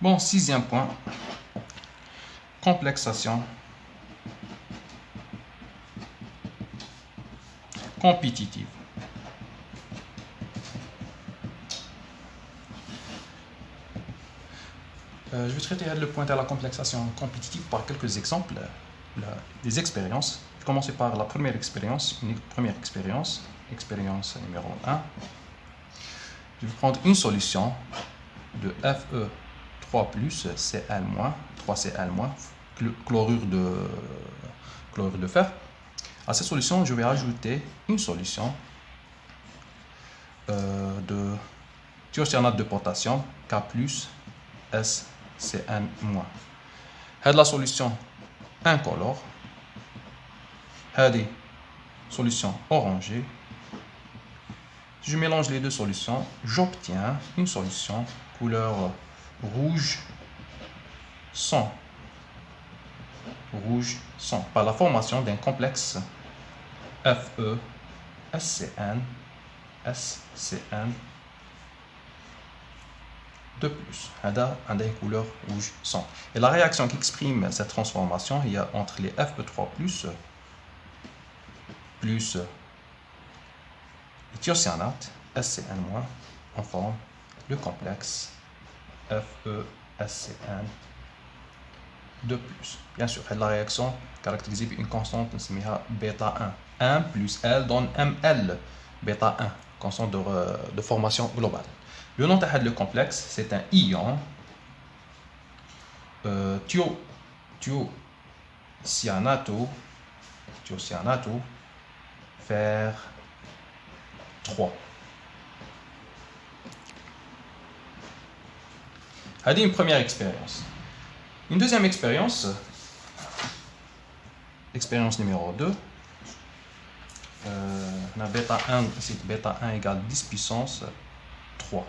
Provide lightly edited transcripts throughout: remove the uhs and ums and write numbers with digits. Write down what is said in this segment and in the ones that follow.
Bon, sixième point, complexation compétitive. Je vais traiter le point à la complexation compétitive par quelques exemples, des expériences. Je vais commencer par la première expérience, expérience numéro 1. Je vais prendre une solution de Fe3+, Cl-, 3Cl-, chlorure de fer. À cette solution, je vais ajouter une solution de thiocyanate de potassium, K+, SCN-. C'est la solution incolore. C'est solution orangée. Si je mélange les deux solutions, j'obtiens une solution couleur rouge sang. Rouge sang, par la formation d'un complexe FeSCN, SCN de plus. une couleur rouge sang. Et la réaction qui exprime cette transformation, il y a entre les Fe3+, plus le thiocyanate, SCN-, on forme le complexe FeSCN de plus. Bien sûr, la réaction caractérisée par une constante bêta 1. 1 plus L donne ML, bêta 1, constante de formation globale. Le nom de le complexe, c'est un ion thiocyanato fer 3. C'est une première expérience. Une deuxième expérience, expérience numéro 2, on a bêta 1, c'est bêta 1 égale 10 puissance 3.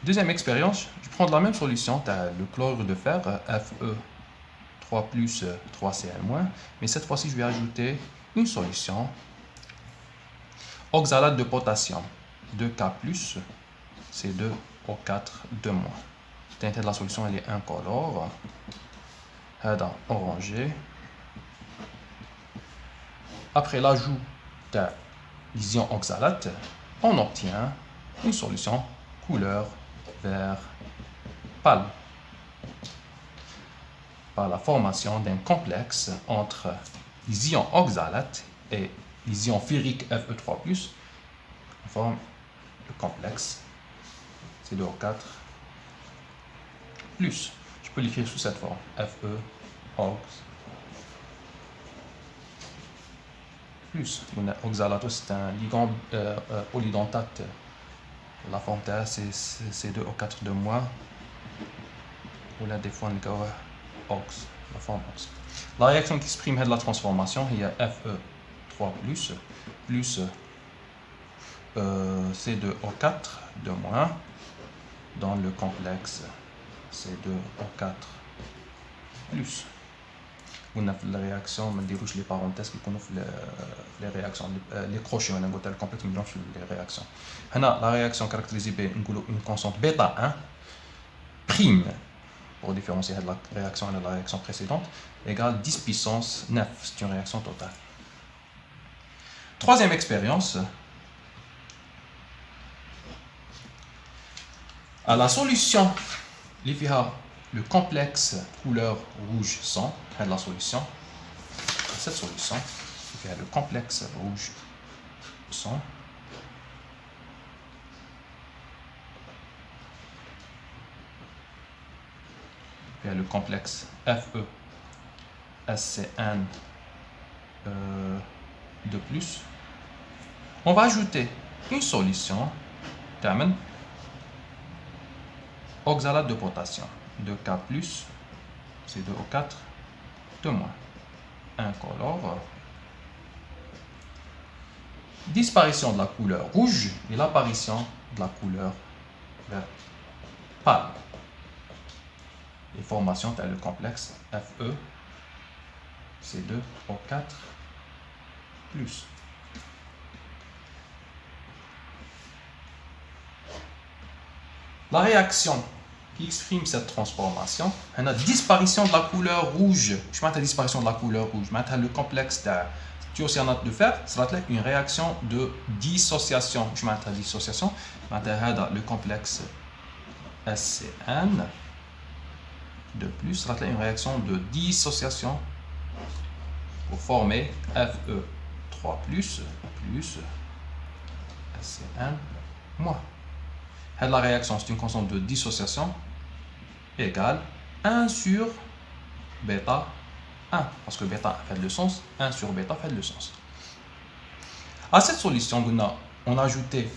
Deuxième expérience, je prends la même solution, le chlorure de fer, Fe3+, 3Cl-, mais cette fois-ci, je vais ajouter une solution oxalate de potassium, 2K+, C2O4, 2-. Teinte de la solution, elle est incolore. Orangé. Après l'ajout de l'ion oxalate, on obtient une solution couleur vert pâle par la formation d'un complexe entre les ions oxalate et les ions ferriques Fe3+. On forme le complexe C2O4 plus. Je peux l'écrire sous cette forme, Fe ox plus. Oxalato, c'est un ligand polydentate. La forme T c'est C2O4 de moins. Ou la défendre ox, la forme ox. La réaction qui exprime la transformation, il y a Fe3+, plus C2O4 de moins dans le complexe C2O4 plus. On a la réaction, on dérouge les parenthèses qui connaissent les réactions, les crochets, on a le complexe, mais les réactions. La réaction caractérisée par une constante bêta 1 prime, pour différencier la réaction de la réaction précédente, égale 10 puissance 9. C'est une réaction totale. Troisième expérience. À la solution, le complexe couleur rouge sang, c'est la solution. Cette solution, le complexe rouge sang. Le complexe FeSCN de plus. On va ajouter une solution, termine, oxalate de potassium, 2K+, C2O4, 2-, incolore. Disparition de la couleur rouge et l'apparition de la couleur vert pâle. Les formations telles le complexe Fe, C2O4 plus. La réaction qui exprime cette transformation. On a disparition de la couleur rouge. Je mets la disparition de la couleur rouge. Maintenant, le complexe de thiocyanate de fer sera une réaction de dissociation. Je mets la dissociation. Maintenant, le complexe SCN de plus sera une réaction de dissociation pour former Fe3 plus SCN moins. La réaction, c'est une constante de dissociation égale 1 sur bêta 1. Parce que bêta fait le sens, 1 sur bêta fait le sens. À cette solution, on a ajouté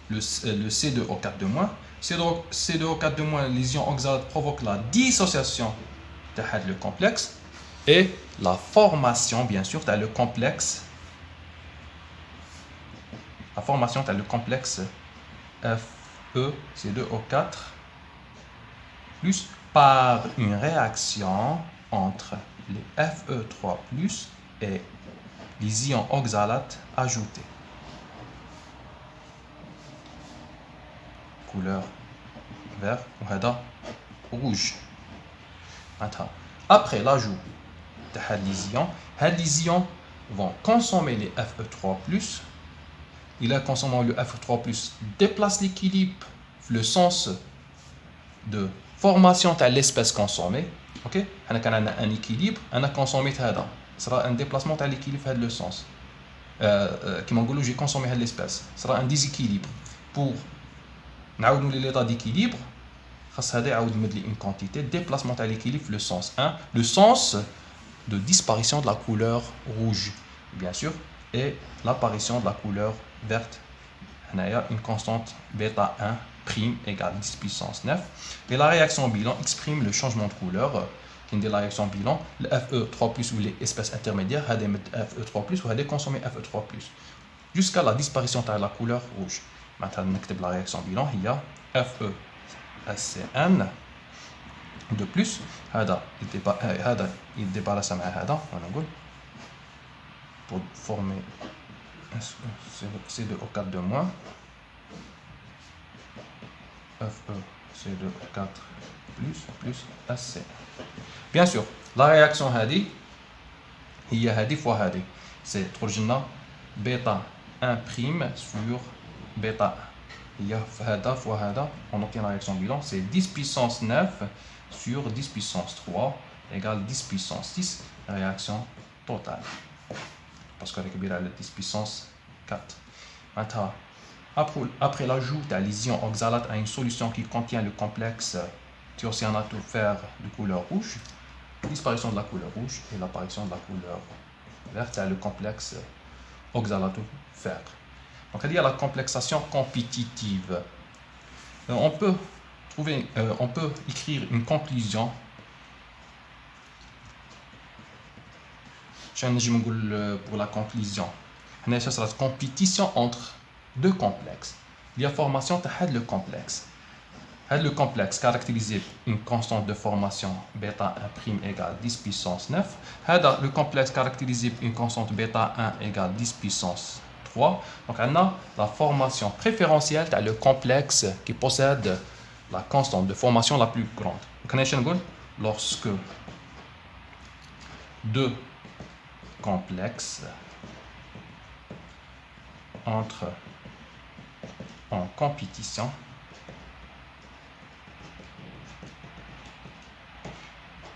le C2O4 de moins. C2O4 de moins, les ions oxalates provoquent la dissociation de le complexe et la formation, bien sûr, de le complexe. La formation de le complexe FeC2O4 plus par une réaction entre les Fe3 plus et les ions oxalates ajoutés. Couleur vert ou rouge. Après l'ajout de les ions vont consommer les Fe3 plus. Il a consommé le Fe3+, déplace l'équilibre, le sens de formation de l'espèce consommée. Ok? On a un équilibre, on a consommé ça. Ce sera un déplacement de l'équilibre dans le sens. Qui m'a dit j'ai consommé l'espèce. Ce sera un déséquilibre. Pour l'état d'équilibre, il y une quantité, déplacement de l'équilibre, le sens 1, le sens de disparition de la couleur rouge, bien sûr, et l'apparition de la couleur verte. Il y a une constante bêta 1 prime égale 10 puissance 9. Et la réaction bilan exprime le changement de couleur. La réaction bilan, le Fe3+, ou les espèces intermédiaires, il y a Fe3+, ou il y a consommé Fe3+, jusqu'à la disparition de la couleur rouge. Maintenant, la réaction bilan, il y a FeSCN de plus. Il débarrasse pour former C2O4 de moins, FeC2O4 plus SC. Bien sûr, la réaction il y a fois hadi. C'est trop bêta 1' sur bêta 1. Il y a fois hada, on obtient la réaction bilan, c'est 10 puissance 9 sur 10 puissance 3 égale 10 puissance 6, réaction totale. Parce que récupérer la 10 puissance 4. Maintenant, après l'ajout de l'ion oxalate à une solution qui contient le complexe thiocyanate de fer de couleur rouge, disparition de la couleur rouge et l'apparition de la couleur verte, c'est le complexe oxalate de fer. Donc, il y a la complexation compétitive. On peut écrire une conclusion. Pour la conclusion, il y a la compétition entre deux complexes. Il y a formation de le complexe. Le complexe caractérisé une constante de formation bêta 1' égale 10 puissance 9. Le complexe caractérisé une constante bêta 1 égale 10 puissance 3. Donc, on a la formation préférentielle dans le complexe qui possède la constante de formation la plus grande. Lorsque deux complexes entrent en compétition,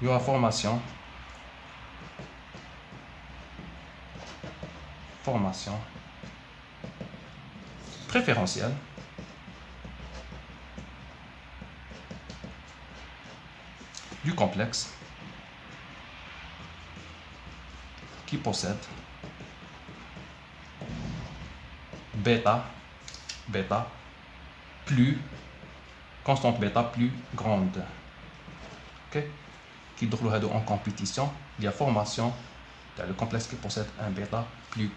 il y aura formation préférentielle du complexe qui possède constante bêta plus grande. Okay? Qui en compétition, il y a formation dans le complexe qui possède un bêta plus